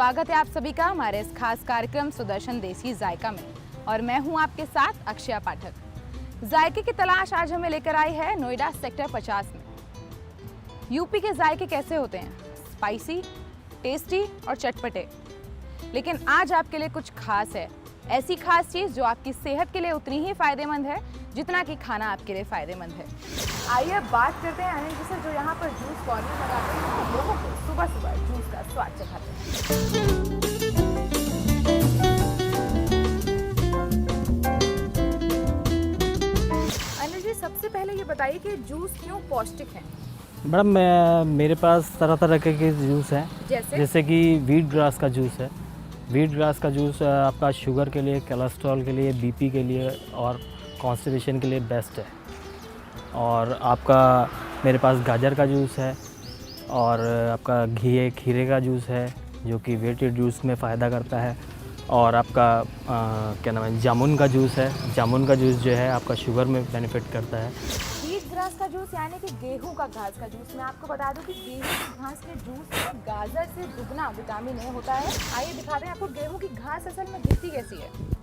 स्वागत है आप सभी का हमारे इस खास कार्यक्रम सुदर्शन देसी जायका में और मैं हूं आपके साथ अक्षया पाठक। जायके की तलाश आज हमें लेकर आई है नोएडा सेक्टर 50 में। यूपी के जायके कैसे होते हैं? स्पाइसी, टेस्टी और चटपटे। लेकिन आज आपके लिए कुछ खास है, ऐसी खास चीज़ जो आपकी सेहत के लिए उतनी ही फायदेमंद है जितना कि खाना आपके लिए फायदेमंद है। आइए अब बात करते हैं अनिल जी से, जो यहाँ पर जूस कॉर्नर लगाते हैं और लोगों को सुबह सुबह जूस का स्वाद चखाते हैं। अनिल जी, सबसे पहले ये बताइए कि जूस क्यों पौष्टिक है? मैडम मेरे पास तरह तरह के जूस हैं, जैसे कि वीट ग्रास का जूस है। वीट ग्रास का जूस आपका शुगर के लिए, कोलेस्ट्रॉल के लिए, बीपी के लिए और कॉन्स्टिपेशन के लिए बेस्ट है। और आपका मेरे पास गाजर का जूस है और आपका खीरे का जूस है जो कि वेट रिड्यूस में फ़ायदा करता है। और आपका क्या नाम है, जामुन का जूस है। जामुन का जूस जो है आपका शुगर में बेनिफिट करता है। वीट ग्रास का जूस यानी कि गेहूं का घास का जूस। मैं आपको बता दूं कि गेहूं की घास के जूस में गाजर से दुगना विटामिन ए होता है। आइए दिखाते हैं आपको गेहूं की घास असल में दिखती कैसी है।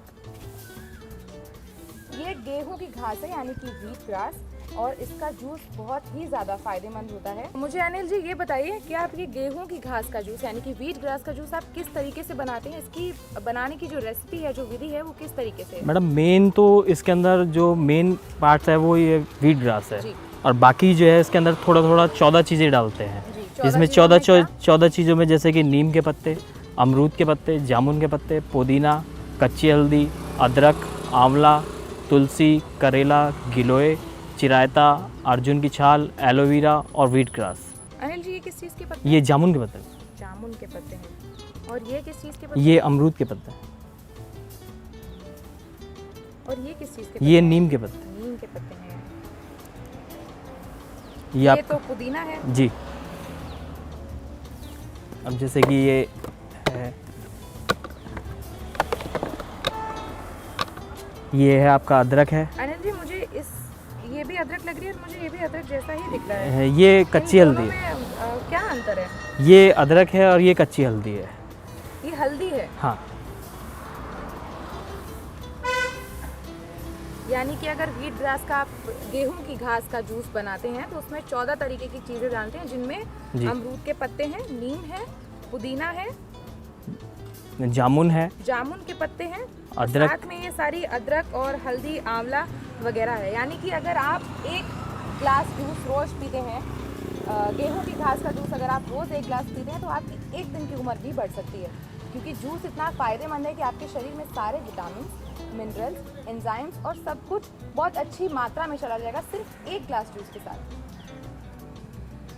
ये गेहूं की घास है यानी कि वीट ग्रास, और इसका जूस बहुत ही ज़्यादा फायदेमंद होता है। मुझे अनिल जी ये बताइए कि आप ये गेहूं की घास का जूस यानी कि वीट ग्रास का जूस आप किस तरीके से बनाते हैं? इसकी बनाने की जो रेसिपी है, जो विधि है, वो किस तरीके से है? मैडम मेन तो इसके अंदर जो मेन पार्ट्स है वो ये वीट ग्रास है और बाकी जो है इसके अंदर थोड़ा थोड़ा 14 चीज़ें डालते हैं। इसमें 14 चीज़ों में जैसे कि नीम के पत्ते, अमरूद के पत्ते, जामुन के पत्ते, पुदीना, कच्ची हल्दी, अदरक, आंवला, तुलसी, करेला, गिलोय, चिरायता, अर्जुन की छाल, एलोवेरा और वीट ग्रास। अनिल जी ये किस चीज़ के पत्ते? ये जामुन के पत्ते। जामुन के पत्ते हैं। और ये किस चीज़ के पत्ते? ये अमरूद के पत्ते। और ये किस चीज़ के? ये नीम के पत्ते। नीम के पत्ते हैं। ये तो पुदीना है जी। अब जैसे कि ये है, ये है आपका अदरक है। अनिल जी मुझे ये भी अदरक लग रही है, मुझे ये भी अदरक जैसा ही दिख रहा है। ये कच्ची हल्दी है। क्या अंतर है? ये अदरक है और ये कच्ची हल्दी है। ये हल्दी है? हाँ। यानी कि अगर वीट ग्रास का आप गेहूं की घास का जूस बनाते हैं तो उसमें 14 तरीके की चीज़ें डालते हैं, जिनमें अमरूद के पत्ते हैं, नीम है, पुदीना है, जामुन है, जामुन के पत्ते हैं, अदरक, साथ में ये सारी अदरक और हल्दी, आंवला वगैरह है। यानी कि अगर आप एक ग्लास जूस रोज़ पीते हैं, गेहूं की घास का जूस अगर आप रोज़ एक ग्लास पीते हैं तो आपकी एक दिन की उम्र भी बढ़ सकती है, क्योंकि जूस इतना फ़ायदेमंद है कि आपके शरीर में सारे विटामिन, मिनरल्स, एंजाइम्स और सब कुछ बहुत अच्छी मात्रा में चला जाएगा सिर्फ एक ग्लास जूस के साथ।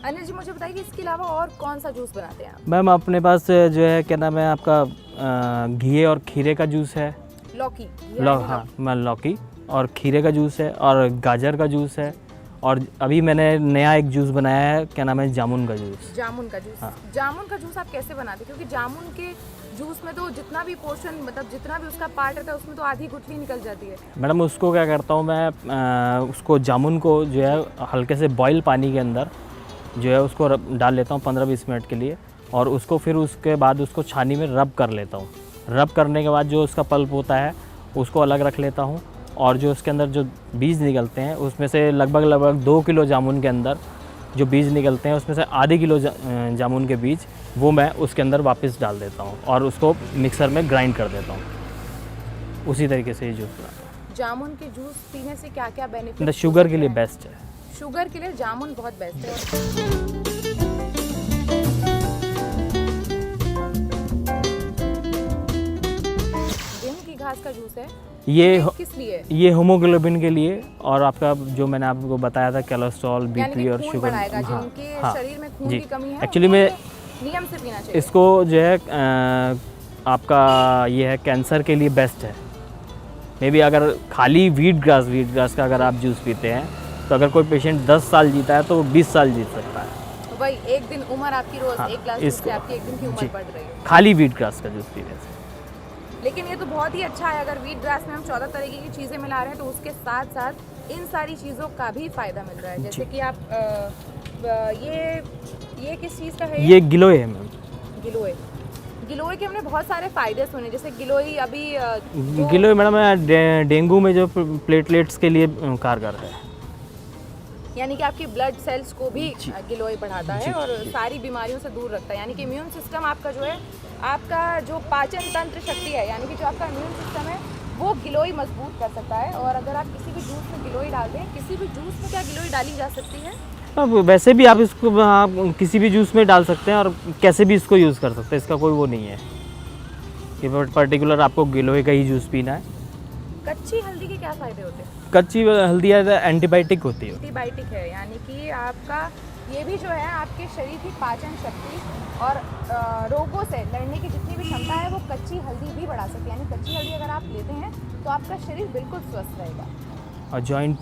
अनिल जी मुझे बताइए कि इसके अलावा और कौन सा जूस बनाते हैं आप? मैम अपने पास जो है क्या नाम है आपका घी और खीरे का जूस है। लौकी? हाँ, मैं लौकी और खीरे का जूस है और गाजर का जूस है। और अभी मैंने नया एक जूस बनाया है, क्या नाम है, जामुन का जूस। जामुन का जूस? हाँ। जामुन का जूस आप कैसे बनाते हैं? क्योंकि जामुन के जूस में तो जितना भी पोर्शन, मतलब जितना भी उसका पार्ट रहता है उसमें तो आधी गुठली निकल जाती है। मैडम उसको क्या करता हूँ मैं, उसको जामुन को जो है हल्के से बॉयल पानी के अंदर जो है उसको डाल लेता हूँ 15-20 मिनट के लिए, और उसको फिर उसके बाद उसको छानी में रब कर लेता हूँ। रब करने के बाद जो उसका पल्प होता है उसको अलग रख लेता हूँ, और जो उसके अंदर जो बीज निकलते हैं उसमें से लगभग 2 किलो जामुन के अंदर जो बीज निकलते हैं उसमें से आधे किलो जामुन के बीज वो मैं उसके अंदर वापस डाल देता हूँ और उसको मिक्सर में ग्राइंड कर देता हूँ। उसी तरीके से ये जूस बनाता हूँ। जामुन के जूस पीने से क्या क्या बेनिफिट? शुगर के लिए बेस्ट है। शुगर के लिए जामुन बहुत बेस्ट है। गेहूं की घास का जूस है, ये किस लिए? ये हीमोग्लोबिन के लिए, और आपका जो मैंने आपको बताया था कोलेस्ट्रॉल, बीपी और शुगर। जिनके शरीर में खून की कमी है, एक्चुअली में नियम से पीना चाहिए इसको। जो है आपका ये है कैंसर के लिए बेस्ट है। मे बी अगर खाली वीट ग्रास का अगर आप जूस पीते हैं तो अगर कोई पेशेंट 10 साल जीता है तो 20 साल जीत सकता है। तो भाई एक दिन उम्र आपकी रोज एक ग्लास जूस से आपकी एक दिन की उम्र बढ़ रही है खाली वीट ग्रास का जूस पीने से। लेकिन ये तो बहुत ही अच्छा है, अगर वीट ग्रास में हम 14 तरीके की चीज़ें मिला रहे हैं तो उसके साथ साथ इन सारी चीज़ों का भी फ़ायदा मिल रहा है। जैसे कि आप ये किस चीज़ का है? ये गिलोय है मैम। गिलोय। गिलोय के हमने बहुत सारे फायदे सुने, जैसे गिलोय अभी गिलोय मैडम डेंगू में जो प्लेटलेट्स के लिए कारगर है। यानी कि आपकी ब्लड सेल्स को भी गिलोय बढ़ाता है और जी। सारी बीमारियों से दूर रखता है। यानी कि इम्यून सिस्टम आपका जो है, आपका जो पाचन तंत्र शक्ति है, यानी कि जो आपका इम्यून सिस्टम है वो गिलोय मजबूत कर सकता है। और अगर आप किसी भी जूस में गिलोय डालते हैं, किसी भी जूस में क्या गिलोय डाली जा सकती है? अब वैसे भी आप इसको आप किसी भी जूस में डाल सकते हैं और कैसे भी इसको यूज़ कर सकते हैं, इसका कोई वो नहीं है कि पर्टिकुलर आपको गिलोय का ही जूस पीना है। कच्ची हल्दी के क्या फ़ायदे होते हैं? कच्ची हल्दी एंटीबायोटिक होती है। एंटीबायोटिक है, यानी कि आपका ये भी जो है आपके शरीर की पाचन शक्ति और रोगों से लड़ने की जितनी भी क्षमता है वो कच्ची हल्दी भी बढ़ा सकती है। यानी कच्ची हल्दी अगर आप लेते हैं तो आपका शरीर बिल्कुल स्वस्थ रहेगा। और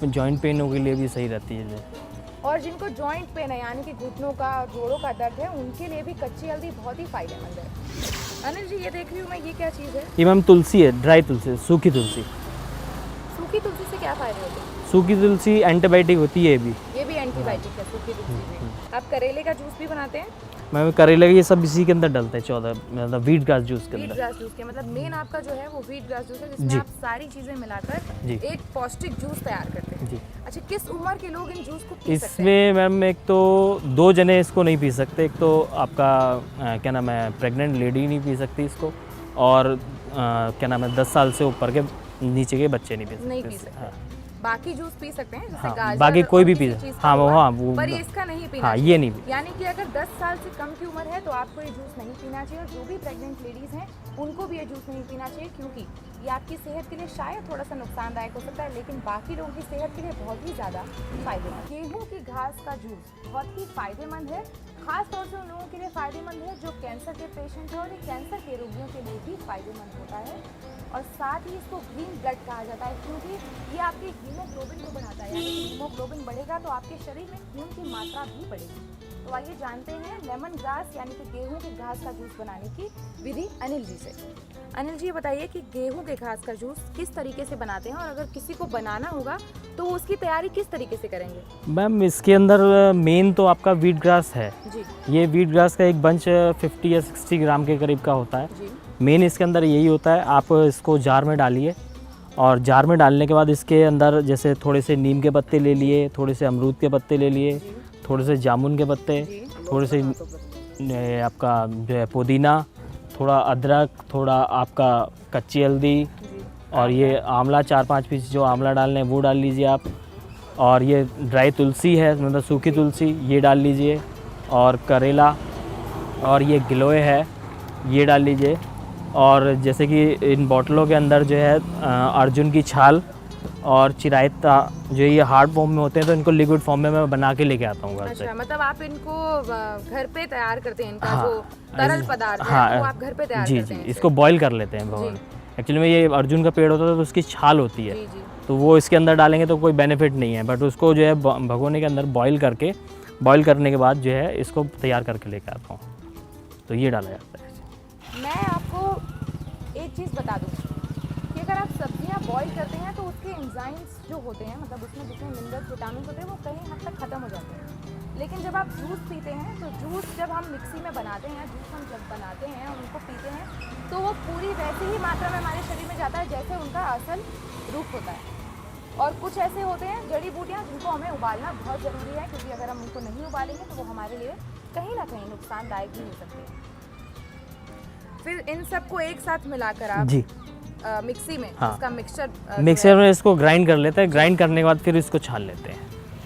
जॉइंट पेनों के लिए भी सही रहती है। और जिनको जॉइंट पेन है, यानी कि घुटनों का, जोड़ों का दर्द है, उनके लिए भी कच्ची हल्दी बहुत ही फायदेमंद है। अनिल जी, ये देख रही हूँ मैं, ये क्या चीज़ है? ये मैम तुलसी है, ड्राई तुलसी, सूखी तुलसी। सूखी तुलसी से क्या फ़ायदे होते हैं? सूखी तुलसी एंटीबायोटिक होती है ये भी एंटीबायोटिक है सूखी तुलसी भी। आप करेले का जूस भी बनाते हैं? मैम करेले ये सब इसी के अंदर डलते हैं, 14 मतलब वीट ग्रास जूस के वीट अंदर। ग्रास जूस के मतलब मेन आपका जो है वो वीट ग्रास जूस है, जी। जिसमें आप सारी चीज़ें मिलाकर जी। एक पौष्टिक जूस तैयार करते हैं। जी। अच्छा, किस उम्र के लोग इन जूस को पी सकते हैं? इसमें मैम एक तो 2 जने इसको नहीं पी सकते। एक तो आपका क्या नाम है, प्रेग्नेंट लेडी नहीं पी सकती इसको, और क्या नाम है 10 साल से ऊपर के नीचे के बच्चे नहीं पी सकते। नहीं पी सकते। हाँ। बाकी जूस पी सकते हैं, जैसे हाँ, गाजर बाकी कोई और भी किसी पी चीज़ हाँ का वो हुआ, हाँ वो पर इसका नहीं पीना हाँ चाहिए। ये नहीं पी। यानी कि अगर 10 साल से कम की उम्र है तो आपको ये जूस नहीं पीना चाहिए, और जो भी प्रेग्नेंट लेडीज़ हैं उनको भी ये जूस नहीं पीना चाहिए, क्योंकि ये आपकी सेहत के लिए शायद थोड़ा सा नुकसानदायक हो सकता है, लेकिन बाकी लोगों की सेहत के लिए बहुत ही ज़्यादा फायदेमंद। गेहूँ की घास का जूस बहुत ही फायदेमंद है, खास तौर से उन लोगों के लिए फायदेमंद है जो कैंसर के पेशेंट हैं, और ये कैंसर के रोगियों के लिए भी फायदेमंद होता है। और साथ ही इसको ग्रीन ब्लड कहा जाता है, क्योंकि ये आपके हीमोग्लोबिन को बढ़ाता है। यानी हीमोग्लोबिन बढ़ेगा तो आपके शरीर में खून की मात्रा भी बढ़ेगी। तो आइए जानते हैं लेमन ग्रास यानी कि गेहूं के घास का जूस बनाने की विधि अनिल जी से। अनिल जी, ये बताइए कि गेहूं के घास का जूस किस तरीके से बनाते हैं, और अगर किसी को बनाना होगा तो उसकी तैयारी किस तरीके से करेंगे? मैम इसके अंदर मेन तो आपका वीट ग्रास है जी। ये वीट ग्रास का एक बंच 50 या 60 ग्राम के करीब का होता है। जी। मेन इसके अंदर यही होता है। आप इसको जार में डालिए, और जार में डालने के बाद इसके अंदर जैसे थोड़े से नीम के पत्ते ले लिए, थोड़े से अमरूद के पत्ते ले लिए, थोड़े से जामुन के पत्ते, थोड़े से आपका जो है पुदीना, थोड़ा अदरक, थोड़ा आपका कच्ची हल्दी, और ये आंवला 4-5 पीस जो आंवला डालने हैं वो डाल लीजिए आप, और ये ड्राई तुलसी है मतलब सूखी तुलसी ये डाल लीजिए, और करेला, और ये गिलोय है ये डाल लीजिए। और जैसे कि इन बोतलों के अंदर जो है अर्जुन की छाल और चिरायता, जो ये हार्ड फॉर्म में होते हैं, तो इनको लिक्विड फॉर्म में मैं बना के लेके आता हूँ घर से। अच्छा, मतलब आप इनको घर पे तैयार करते हैं, इनका हाँ, जो तरल पदार्थ है हाँ, वो आप घर पे तैयार जी करते जी हैं? इसको बॉईल कर लेते हैं भगवान। एक्चुअली में ये अर्जुन का पेड़ होता है तो उसकी छाल होती है, जी जी। तो वो इसके अंदर डालेंगे तो कोई बेनिफिट नहीं है, बट उसको जो है भगोने के अंदर बॉईल करने के बाद जो है इसको तैयार करके लेके आता हूँ, तो ये डाला जाता है। मैं आपको एक चीज़ बता दूँ कि अगर आप सब्जियां बॉईल करते हैं तो उसके एंजाइम्स जो होते हैं, मतलब उसमें जितने मिनरल्स विटामिन होते हैं वो कहीं हद तक ख़त्म हो जाते हैं। लेकिन जब आप जूस पीते हैं तो जूस जब हम मिक्सी में बनाते हैं, जूस हम जब बनाते हैं और उनको पीते हैं तो वो पूरी वैसी ही मात्रा में हमारे शरीर में जाता है जैसे उनका असल रूप होता है। और कुछ ऐसे होते हैं जड़ी बूटियाँ जिनको हमें उबालना बहुत ज़रूरी है, क्योंकि अगर हम उनको नहीं उबालेंगे तो वो हमारे लिए कहीं ना कहीं नुकसानदायक भी हो सकते हैं। फिर इन सबको एक साथ मिलाकर आप जी मिक्सी में हाँ, उसका मिक्सचर मिक्सर में इसको ग्राइंड कर लेते हैं। ग्राइंड करने के बाद फिर इसको छान लेते हैं,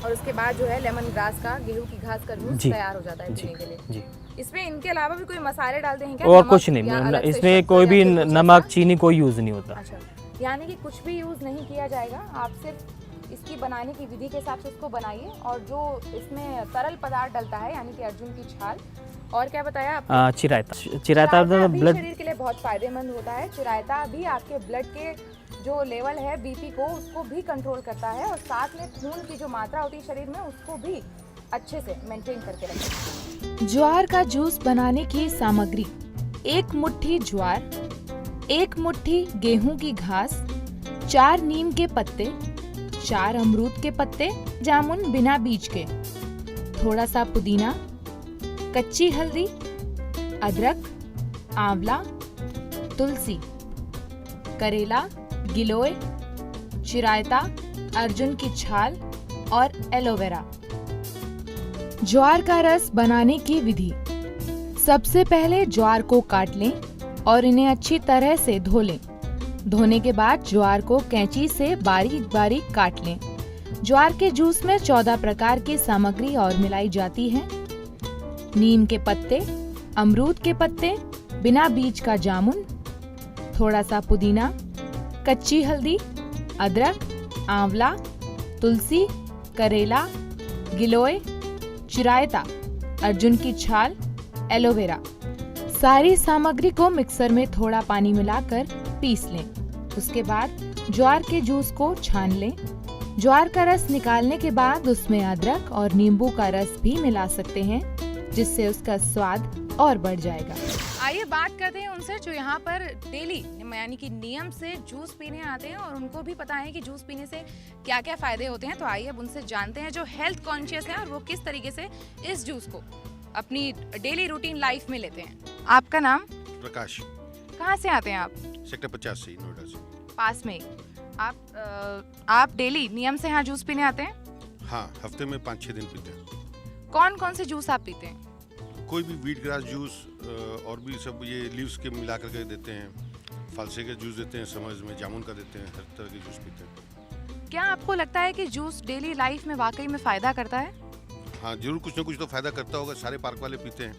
और उसके बाद जो है लेमन ग्रास का, गेहूं की घास का जूस जी, तैयार हो जाता है पीने के लिए। जी। इसमें इनके अलावा भी कोई मसाले डालते हैं क्या? और नमक कुछ या नहीं, अलग से इसमें शक्कर कोई या भी फिर कुछ नमक ऐसा? चीनी कोई यूज़ नहीं होता। अच्छा, यानी कि कुछ भी यूज़ नहीं किया जाएगा, आप सिर्फ इसकी बनाने की विधि के हिसाब से इसको बनाइए। और जो इसमें तरल पदार्थ डलता है यानी कि अर्जुन की छाल, और क्या बताया आपने? चिरायता चिरायता भी ब्लड शरीर के लिए बहुत फायदेमंद होता है। चिरायता भी आपके ब्लड के जो लेवल है बीपी को, उसको भी कंट्रोल करता है, और साथ में खून की जो मात्रा होती है शरीर में उसको भी अच्छे से मेंटेन करके रखता है। ज्वार का जूस बनाने की सामग्री: 1 मुट्ठी ज्वार, 1 मुट्ठी गेहूं की घास, 4 नीम के पत्ते, 4 अमरूद के पत्ते, जामुन बिना बीज के, थोड़ा सा पुदीना, कच्ची हल्दी, अदरक, आंवला, तुलसी, करेला, गिलोय, चिरायता, अर्जुन की छाल और एलोवेरा। ज्वार का रस बनाने की विधि। सबसे पहले ज्वार को काट लें और इन्हें अच्छी तरह से धो लें। धोने के बाद ज्वार को कैंची से बारीक बारीक काट लें। ज्वार के जूस में 14 प्रकार की सामग्री और मिलाई जाती है। नीम के पत्ते, अमरूद के पत्ते, बिना बीज का जामुन, थोड़ा सा पुदीना, कच्ची हल्दी, अदरक, आंवला, तुलसी, करेला, गिलोय, चिरायता, अर्जुन की छाल, एलोवेरा। सारी सामग्री को मिक्सर में थोड़ा पानी मिलाकर पीस लें। उसके बाद ज्वार के जूस को छान लें। ज्वार का रस निकालने के बाद उसमें अदरक और नींबू का रस भी मिला सकते हैं, जिससे उसका स्वाद और बढ़ जाएगा। आइए बात करते हैं उनसे जो यहाँ पर डेली यानी कि नियम से जूस पीने आते हैं और उनको भी पता है कि जूस पीने से क्या क्या फायदे होते हैं। तो आइए अब उनसे जानते हैं जो हेल्थ कॉन्शियस हैं और वो किस तरीके से इस जूस को अपनी डेली रूटीन लाइफ में लेते हैं। आपका नाम? प्रकाश। कहाँ से आते हैं आप? सेक्टर 50 से, नोएडा से। पास में। आप डेली नियम से यहाँ जूस पीने आते हैं? हाँ, हफ्ते में 5-6 दिन पीते हैं। कौन कौन से जूस आप पीते हैं? कोई भी व्हीट ग्रास जूस और भी सब ये लीव्स के मिला करके देते हैं। फालसे के जूस देते हैं, समझ में जामुन का देते हैं, हर तरह के जूस पीते हैं। क्या आपको लगता है कि जूस डेली लाइफ में वाकई में फ़ायदा करता है? हाँ, जरूर कुछ ना कुछ तो फ़ायदा करता होगा। सारे पार्क वाले पीते हैं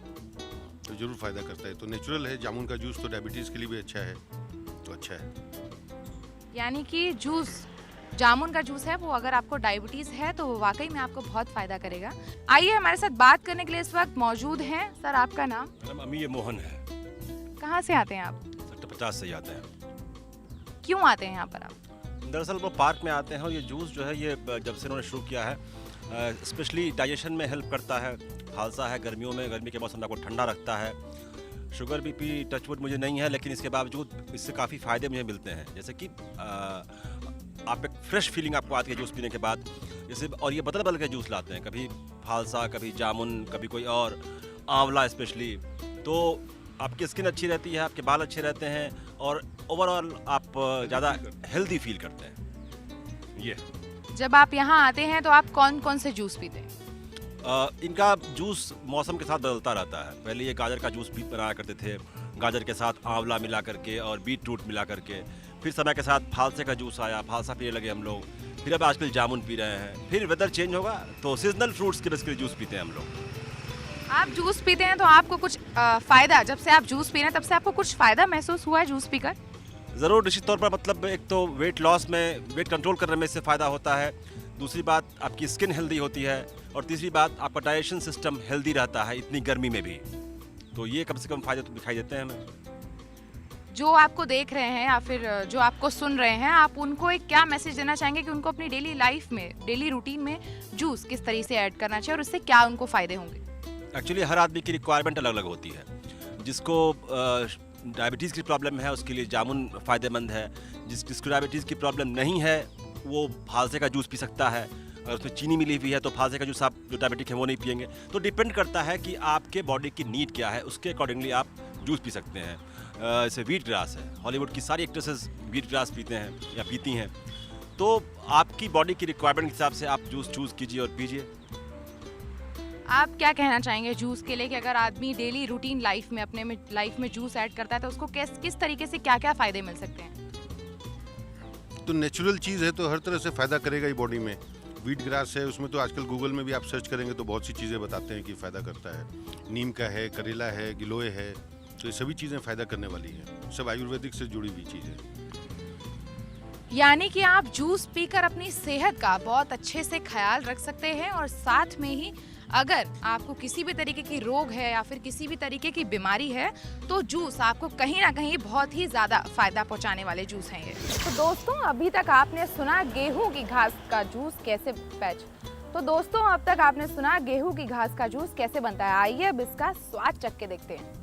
तो जरूर फ़ायदा करता है। तो नेचुरल है, जामुन का जूस तो डायबिटीज़ के लिए भी अच्छा है, तो अच्छा है। यानी कि जूस, जामुन का जूस है वो अगर आपको डायबिटीज़ है तो वो वाकई में आपको बहुत फ़ायदा करेगा। आइए हमारे साथ बात करने के लिए इस वक्त मौजूद हैं। सर आपका नाम? मैडम अमीय मोहन है। कहाँ से आते हैं आप? सेक्टर 50 से ही आते हैं। क्यों आते हैं यहाँ पर आप? दरअसल वो पार्क में आते हैं और ये जूस जो है ये जब से उन्होंने शुरू किया है स्पेशली डाइजेशन में हेल्प करता है। खालसा है गर्मियों में, गर्मी के मौसम में आपको ठंडा रखता है। शुगर बीपी टचवुड मुझे नहीं है, लेकिन इसके बावजूद इससे काफ़ी फ़ायदे मुझे मिलते हैं। जैसे कि आप एक फ्रेश फीलिंग आपको आती है जूस पीने के बाद। जैसे और ये बदल बदल के जूस लाते हैं, कभी फालसा, कभी जामुन, कभी कोई और, आंवला स्पेशली। तो आपकी स्किन अच्छी रहती है, आपके बाल अच्छे रहते हैं और ओवरऑल आप ज़्यादा हेल्दी फील करते हैं। ये जब आप यहाँ आते हैं तो आप कौन कौन से जूस पीते हैं? इनका जूस मौसम के साथ बदलता रहता है। पहले ये गाजर का जूस भी बनाया करते थे, गाजर के साथ आंवला मिला करके और बीट रूट मिला करके। फिर समय के साथ फालसे का जूस आया, फालसा पीने लगे हम लोग। फिर अब आजकल जामुन पी रहे हैं। फिर वेदर चेंज होगा तो सीजनल फ्रूट्स के बेसिकली जूस पीते हैं हम लोग। आप जूस पीते हैं तो आपको कुछ फ़ायदा, जब से आप जूस पी रहे हैं तब से आपको कुछ फ़ायदा महसूस हुआ है जूस पीकर? ज़रूर, निश्चित तौर पर। मतलब एक तो वेट लॉस में, वेट कंट्रोल करने में इससे फ़ायदा होता है। दूसरी बात आपकी स्किन हेल्दी होती है और तीसरी बात आपका डाइजेशन सिस्टम हेल्दी रहता है इतनी गर्मी में भी। तो ये कम से कम फ़ायदे तो दिखाई देते हैं हमें। जो आपको देख रहे हैं या फिर जो आपको सुन रहे हैं, आप उनको एक क्या मैसेज देना चाहेंगे कि उनको अपनी डेली लाइफ में, डेली रूटीन में जूस किस तरीके से ऐड करना चाहिए और उससे क्या उनको फ़ायदे होंगे? एक्चुअली हर आदमी की रिक्वायरमेंट अलग अलग होती है। जिसको डायबिटीज़ की प्रॉब्लम है उसके लिए जामुन फ़ायदेमंद है। जिसको डायबिटीज़ की प्रॉब्लम नहीं है वो फालसे का जूस पी सकता है। अगर उसमें चीनी मिली हुई है तो फालसे का जूस आप जो डायबिटिक है वो नहीं पियेंगे। तो डिपेंड करता है कि आपके बॉडी की नीड क्या है, उसके अकॉर्डिंगली आप जूस पी सकते हैं। जैसे व्हीट ग्रास है, हॉलीवुड की सारी एक्ट्रेसेस व्हीट ग्रास पीते हैं या पीती हैं। तो आपकी बॉडी की रिक्वायरमेंट के हिसाब से आप जूस चूज़ कीजिए और पीजिए। आप क्या कहना चाहेंगे जूस के लिए कि अगर आदमी डेली रूटीन लाइफ में अपने में लाइफ में जूस ऐड करता है तो उसको किस तरीके से क्या क्या फ़ायदे मिल सकते हैं? तो नेचुरल चीज़ है तो हर तरह से फ़ायदा करेगा ही बॉडी में। व्हीट ग्रास है, उसमें तो आजकल गूगल में भी आप सर्च करेंगे तो बहुत सी चीज़ें बताते हैं कि फ़ायदा करता है। नीम का है, करेला है, गिलोय है, तो ये सभी चीज़ें फ़ायदा करने वाली हैं। सब आयुर्वेदिक से जुड़ी हुई चीज़ें। यानी कि आप जूस पीकर अपनी सेहत का बहुत अच्छे से ख्याल रख सकते हैं और साथ में ही अगर आपको किसी भी तरीके की रोग है या फिर किसी भी तरीके की बीमारी है तो जूस आपको कहीं ना कहीं बहुत ही ज़्यादा फ़ायदा पहुंचाने वाले जूस हैं ये। तो दोस्तों अभी तक आपने सुना गेहूं की घास का जूस कैसे बनता है। आइए अब इसका स्वाद चख के देखते हैं।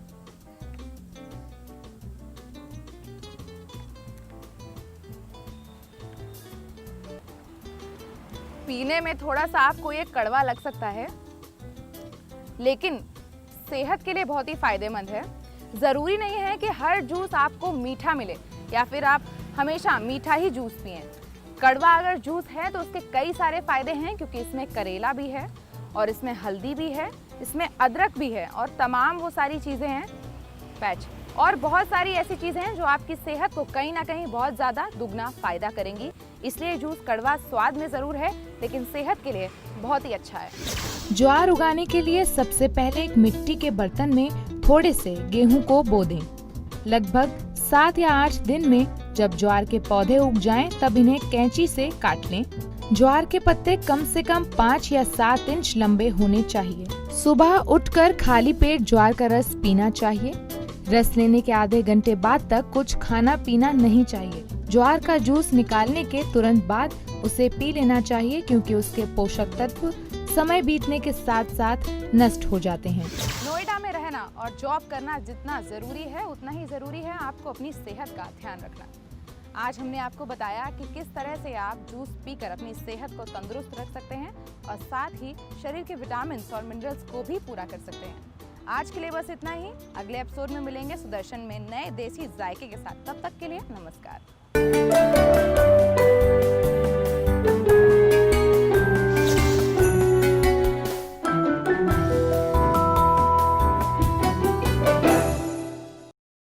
पीने में थोड़ा सा आपको ये कड़वा लग सकता है लेकिन सेहत के लिए बहुत ही फायदेमंद है। ज़रूरी नहीं है कि हर जूस आपको मीठा मिले या फिर आप हमेशा मीठा ही जूस पिएं। कड़वा अगर जूस है तो उसके कई सारे फायदे हैं, क्योंकि इसमें करेला भी है और इसमें हल्दी भी है, इसमें अदरक भी है और तमाम वो सारी चीज़ें हैं पैच और बहुत सारी ऐसी चीज़ें हैं जो आपकी सेहत को कहीं ना कहीं बहुत ज़्यादा दुगना फ़ायदा करेंगी। इसलिए जूस कड़वा स्वाद में ज़रूर है, लेकिन सेहत के लिए बहुत ही अच्छा है। ज्वार उगाने के लिए सबसे पहले एक मिट्टी के बर्तन में थोड़े से गेहूं को बो दें। लगभग 7 या 8 दिन में जब ज्वार के पौधे उग जाएं, तब इन्हें कैंची से काट लें। ज्वार के पत्ते कम से कम 5 या 7 इंच लंबे होने चाहिए। सुबह उठकर खाली पेट ज्वार का रस पीना चाहिए। रस लेने के आधे घंटे बाद तक कुछ खाना पीना नहीं चाहिए। ज्वार का जूस निकालने के तुरंत बाद उसे पी लेना चाहिए, क्योंकि उसके पोषक तत्व समय बीतने के साथ साथ नष्ट हो जाते हैं। नोएडा में रहना और जॉब करना जितना ज़रूरी है, उतना ही ज़रूरी है आपको अपनी सेहत का ध्यान रखना। आज हमने आपको बताया कि किस तरह से आप जूस पीकर अपनी सेहत को तंदुरुस्त रख सकते हैं और साथ ही शरीर के विटामिन और मिनरल्स को भी पूरा कर सकते हैं। आज के लिए बस इतना ही। अगले एपिसोड में मिलेंगे सुदर्शन में नए देसी जायके के साथ। तब तक के लिए नमस्कार।